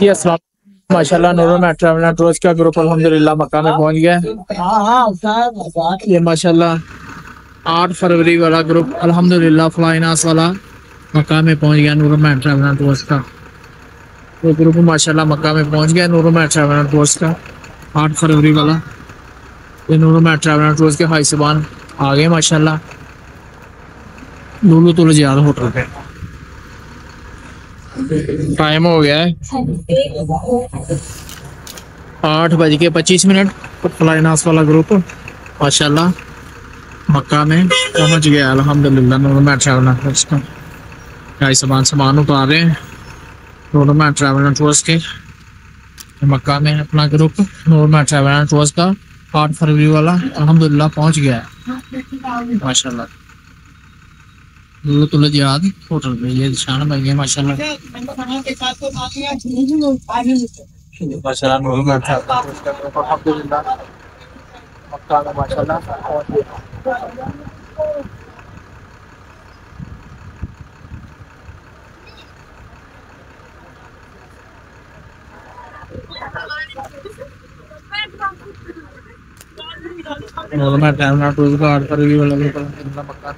जी अस्सलाम। माशाल्लाह नूरुल में ट्रैवल एंड टूर्स का ग्रुप अल्हम्दुलिल्लाह मक्का में पहुंच गया है। ये माशाल्लाह 8 फरवरी वाला ग्रुप अल्हम्दुलिल्लाह फ्लाइनास वाला मक्का में पहुंच गया। नूरुल में ट्रैवल एंड टूर्स का वो ग्रुप माशाल्लाह मक्का में पहुंच गया। नूरुल में ट्रैवल एंड टूर्स का 8 फरवरी वाला ये नूरुल में ट्रैवल एंड टूर्स के हाई सुबान आ गए माशाल्लाह लुलु तुलजियाद होटल पे। टाइम हो गया है 8:25। फ्लाइनास वाला ग्रुप माशाल्लाह मक्का में पहुंच गया अल्हम्दुलिल्लाह। नूरुल ट्रैवल एंड टूर्स का गाइस सामान उतार रहे हैं। नूरुल ट्रैवल एंड टूर्स के मक्का में अपना group Noorul travel and tours का 8 फरवरी वाला अल्हम्दुलिल्लाह पहुंच गया है माशाल्लाह लुलु तुलजियाद होटल पे। ये निशान बन गया माशाल्लाह माशाल्लाह नूरुल अल्हम्दुलिल्लाह मक्का में माशाल्लाह पहुंच गया। नूरुल ट्रैवल एंड टूर्स का 8 फरवरी वाला ग्रुप अल्हम्दुलिल्लाह मक्का